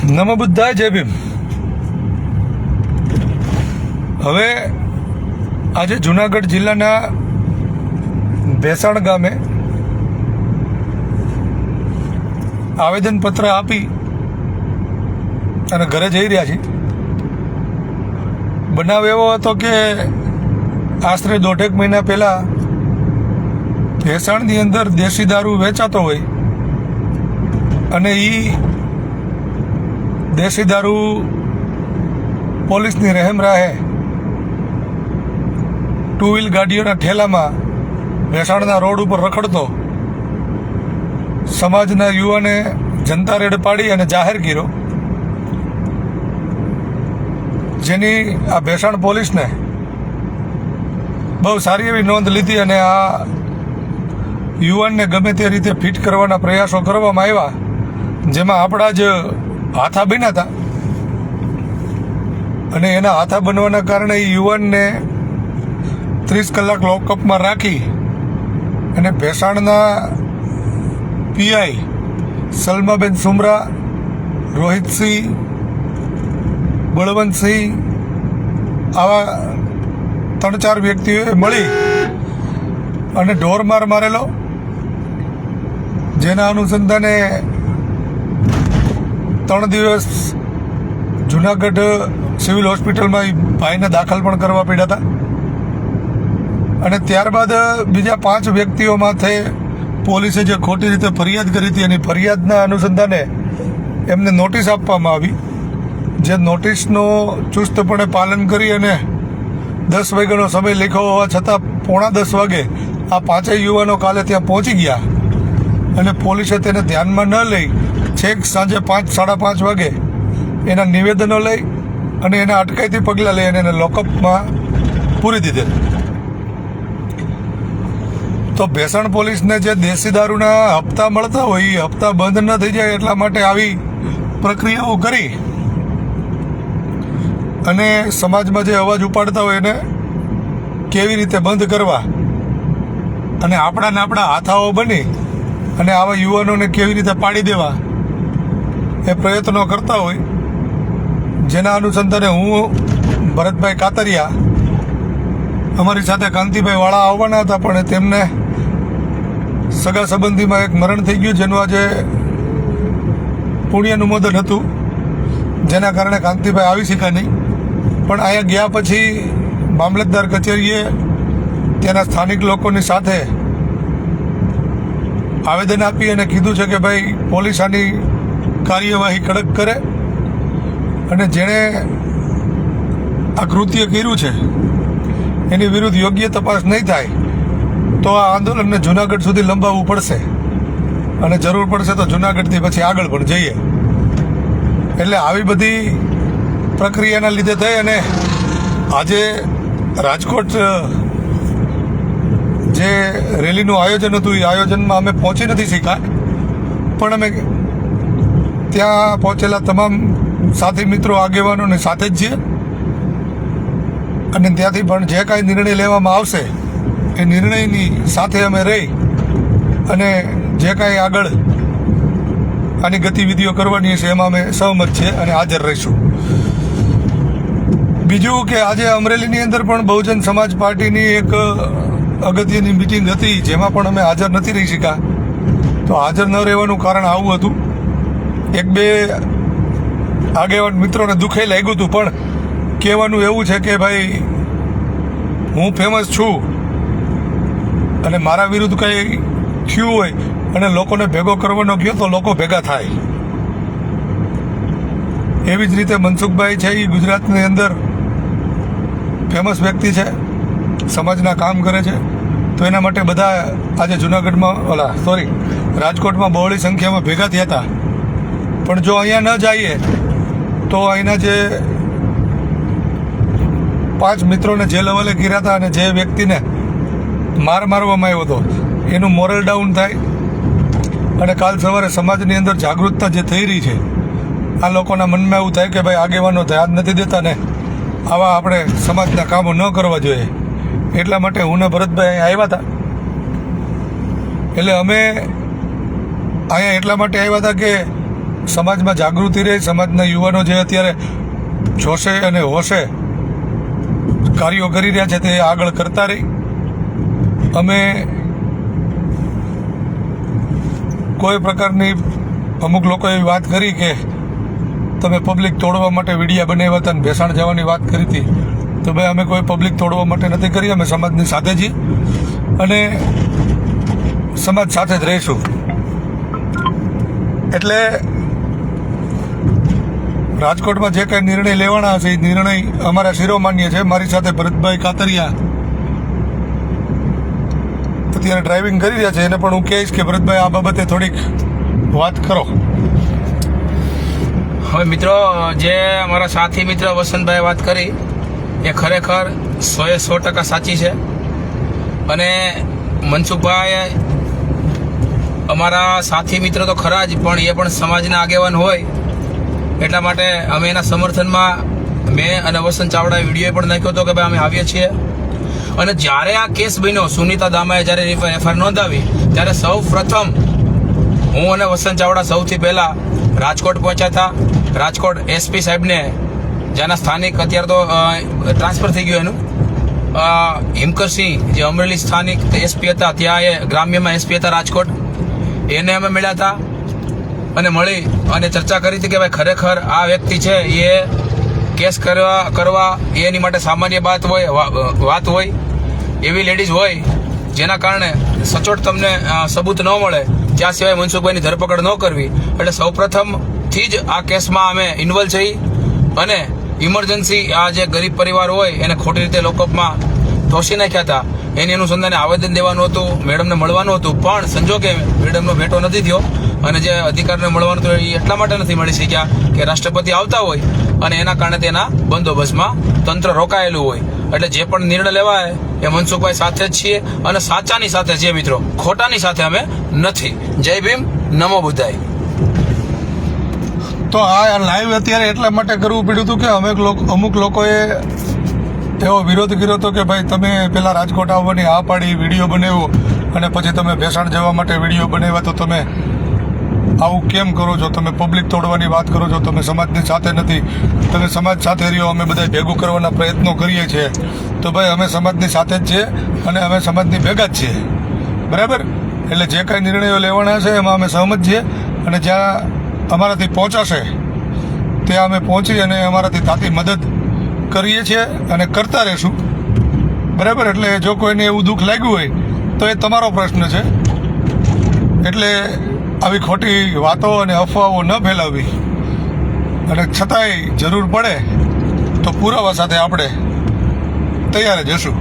નમો બુદ્ધાય જય ભીમ. હવે આજે જુનાગઢ જિલ્લાના ભેસાણ ગામે આવેદનપત્ર આપી અને ઘરે જઈ રહ્યા છીએ. બનાવ એવો હતો કે આશરે 1.5 મહિના પહેલા ભેસાણની અંદર દેશી દારૂ વેચાતો હોય અને એ દેશી દારૂ પોલીસની રહેમ રાહે 2 વ્હીલ ગાડીઓના ઠેલામાં ભેસાણના રોડ ઉપર રખડતો સમાજના યુવાને જનતા રેડ પાડી અને જાહેર કર્યો, જેની આ ભેસાણ પોલીસને બહુ સારી એવી નોંધ લીધી અને આ યુવાનને ગમે તે રીતે ફિટ કરવાના પ્રયાસો કરવામાં આવ્યા, જેમાં આપણા જ હાથા બન્યા હતા અને એના હાથા બનવાના કારણે એ યુવાનને 30 કલાક લોકઅપમાં રાખી અને ભેસાણના પીઆઈ સલમાબેન સુમરા, રોહિતસિંહ, બળવંતસિંહ આવા 3-4 વ્યક્તિઓએ મળી અને ઢોરમાર મારેલો, જેના અનુસંધાને 3 દિવસ જુનાગઢ સિવિલ હોસ્પિટલમાં ભાઈને દાખલ પણ કરવા પડ્યા હતા અને ત્યારબાદ બીજા 5 વ્યક્તિઓ માથે પોલીસે જે ખોટી રીતે ફરિયાદ કરી હતી એની ફરિયાદના અનુસંધાને એમને નોટિસ આપવામાં આવી, જે નોટિસનો ચુસ્તપણે પાલન કરી અને 10 વાગ્યાનો સમય લખ્યો હોવા છતાં 9:45 વાગે આ 5 યુવાનો કાલે ત્યાં પહોંચી ગયા અને પોલીસે તેને ધ્યાનમાં ન લઈ છેક સાંજે 5-5:30 વાગે એના નિવેદનો લઈ અને એના અટકાયતી પગલાં લઈ અને એને લોકઅપમાં પૂરી દીધેલ. તો ભેસાણ પોલીસને જે દેશી દારૂના હપ્તા મળતા હોય એ હપ્તા બંધ ન થઈ જાય એટલા માટે આવી પ્રક્રિયાઓ કરી અને સમાજમાં જે અવાજ ઉપાડતા હોય એને કેવી રીતે બંધ કરવા અને આપણા હાથાઓ બની અને આવા યુવાનોને કેવી રીતે પાડી દેવા એ પ્રયત્નો કરતા હોય, જેના અનુસંધાને હું ભરતભાઈ કાતરિયા, અમારી સાથે કાંતિભાઈ વાળા આવવાના હતા પણ તેમને સગા સંબંધીમાં એક મરણ થઈ ગયું, જેનું આજે પુણ્યાનુમોદન હતું, જેના કારણે કાંતિભાઈ આવી શક્યા નહીં. પણ અહીંયા ગયા પછી મામલતદાર કચેરીએ ત્યાંના સ્થાનિક લોકોની સાથે આવેદન આપી અને કીધું છે કે ભાઈ પોલીસ આની કાર્યવાહી કડક કરે અને જેણે આ કૃત્ય કર્યું છે એની વિરુદ્ધ યોગ્ય તપાસ નહીં થાય તો આ આંદોલનને જુનાગઢ સુધી લંબાવવું પડશે અને જરૂર પડશે તો જુનાગઢથી પછી આગળ પણ જઈએ. એટલે આવી બધી પ્રક્રિયાના લીધે થઈ અને આજે રાજકોટ જે રેલીનું આયોજન હતું એ આયોજનમાં અમે પહોંચી નથી શક્યા, પણ અમે ત્યાં પહોંચેલા તમામ સાથી મિત્રો આગેવાનોની સાથે જ છીએ અને ત્યાંથી પણ જે કાંઈ નિર્ણય લેવામાં આવશે એ નિર્ણયની સાથે અમે રહી અને જે કાંઈ આગળ આની ગતિવિધિઓ કરવાની છે એમાં અમે સહમત છીએ અને હાજર રહીશું. બીજું કે આજે અમરેલીની અંદર પણ બહુજન સમાજ પાર્ટીની એક અગત્યની મિટિંગ હતી, જેમાં પણ અમે હાજર નથી રહી શક્યા. તો હાજર ન રહેવાનું કારણ આવું હતું, 1-2 આગેવાન મિત્રોને દુઃખે લાગ્યું હતું, પણ કહેવાનું એવું છે કે ભાઈ હું ફેમસ છું અને મારા વિરુદ્ધ કંઈ થયું હોય અને લોકોને ભેગો કરવાનો ગયો તો લોકો ભેગા થાય. એવી જ રીતે મનસુખભાઈ છે, એ ગુજરાતની અંદર ફેમસ વ્યક્તિ છે, સમાજના કામ કરે છે, તો એના માટે બધા આજે જુનાગઢમાં રાજકોટમાં બહોળી સંખ્યામાં ભેગા થયા હતા. પણ જો અહીંયા ન જઈએ તો અહીંના જે 5 મિત્રોને જે લેવલે કર્યા હતા અને જે વ્યક્તિને મારવામાં આવ્યો હતો એનું મોરલ ડાઉન થાય અને કાલ સવારે સમાજની અંદર જાગૃતતા જે થઈ રહી છે આ લોકોના મનમાં એવું થાય કે ભાઈ આગેવાનો ધ્યાન નથી દેતા ને આવા આપણે સમાજના કામો ન કરવા જોઈએ. એટલા માટે હું ને ભરતભાઈ અહીં આવ્યા હતા. એટલે અમે અહીંયા એટલા માટે આવ્યા હતા કે સમાજમાં જાગૃતિ રહે, સમાજના યુવાનો જે અત્યારે જોશે અને હોશે કાર્યો કરી રહ્યા છે તે આગળ કરતા રહી. અમે કોઈ પ્રકારની અમુક લોકો એવી વાત કરી કે તમે પબ્લિક તોડવા માટે વિડીયા બનાવ્યા હતા અને ભેસાણ જવાની વાત કરી હતી. તો ભાઈ અમે કોઈ પબ્લિક તોડવા માટે નથી કરી, અમે સમાજની સાથે છીએ અને સમાજ સાથે જ રહીશું. એટલે રાજકોટમાં જે કંઈ નિર્ણય લેવાના હશે એ નિર્ણય અમારા શિરોમાન્ય છે. મારી સાથે ભરતભાઈ કાતરિયા અત્યારે ડ્રાઇવિંગ કરી રહ્યા છે, એને પણ હું કહીશ કે ભરતભાઈ આ બાબતે થોડીક વાત કરો. હવે મિત્રો, જે અમારા સાથી મિત્ર વસંતભાઈ વાત કરી એ ખરેખર 100% સાચી છે. અને મનસુખભાઈ અમારા સાથી મિત્ર તો ખરા જ, પણ એ પણ સમાજના આગેવાન હોય એટલા માટે અમે એના સમર્થનમાં મેં અને વસંત ચાવડાએ વિડીયો પણ નાખ્યો હતો કે ભાઈ અમે આવીએ છીએ. અને જ્યારે આ કેસ બન્યો, સુનીતા દામાએ જ્યારે એફઆઈઆર નોંધાવી, ત્યારે સૌ પ્રથમ હું અને વસંત ચાવડા સૌથી પહેલા રાજકોટ પહોંચ્યા હતા. રાજકોટ એસપી સાહેબને, જેના સ્થાનિક અત્યારે તો ટ્રાન્સફર થઈ ગયું એનું, હિમકરસિંહ જે અમરેલી સ્થાનિક એસપી હતા, ત્યાં એ ગ્રામ્યમાં એસપી હતા રાજકોટ, એને અમે મળ્યા હતા અને મળી અને ચર્ચા કરી હતી કે ભાઈ ખરેખર આ વ્યક્તિ છે એ કેસ કરવા એની માટે સામાન્ય વાત હોય, એવી લેડીઝ હોય જેના કારણે સચોટ તમને સબૂત ન મળે ત્યાં સિવાય મનસુખભાઈની ધરપકડ ન કરવી. એટલે સૌપ્રથમથી જ આ કેસમાં અમે ઇન્વોલ્વ થઈ અને ઇમરજન્સી આ જે ગરીબ પરિવાર હોય એને ખોટી રીતે લોકઅપમાં તોસી નાખ્યા હતા. એની અનુસંધાને આવેદન દેવાનું હતું, મેડમને મળવાનું હતું, પણ સંજોગે મેડમનો ભેટો નથી થયો. અને જે અધિકારીને મળવાનું હતું એ એટલા માટે નથી મળી શક્યા કે રાષ્ટ્રપતિ આવતા હોય અને એના કારણે તેના બંદોબસ્તમાં તંત્ર રોકાયેલું હોય. એટલે જે પણ નિર્ણય લેવાય એ મનસુખભાઈ સાથે જ છીએ અને સાચાની સાથે છીએ મિત્રો, ખોટાની સાથે અમે નથી. જય ભીમ, નમો બુદ્ધાય. તો આ લાઈવ અત્યારે એટલા માટે કરવું પડ્યું હતું કે અમુક લોકોએ એવો વિરોધ કર્યો હતો કે ભાઈ તમે પેલા રાજકોટ આવવાની આ પાડી, વિડીયો બનાવ્યો અને પછી તમે ભેસાણ જવા માટે વિડીયો બનાવ્યા, તો તમે આવું કેમ કરો છો? તમે પબ્લિક તોડવાની વાત કરો છો, તમે સમાજની સાથે નથી, તમે સમાજ સાથે રહ્યો, અમે બધા ભેગું કરવાના પ્રયત્નો કરીએ છીએ. તો ભાઈ અમે સમાજની સાથે જ છીએ અને અમે સમાજની ભેગા જ છીએ, બરાબર? એટલે જે કાંઈ નિર્ણયો લેવાના છે એમાં અમે સહમત છીએ અને જ્યાં અમારાથી પહોંચાશે ત્યાં અમે પહોંચી અને અમારાથી થતી મદદ કરીએ છીએ અને કરતા રહીશું, બરાબર? એટલે જો કોઈને એવું દુઃખ લાગ્યું હોય તો એ તમારો પ્રશ્ન છે. એટલે આવી ખોટી વાતો અને અફવાઓ ન ફેલાવવી અને છતાંય જરૂર પડે તો પુરાવા સાથે આપણે તૈયાર જ હશું.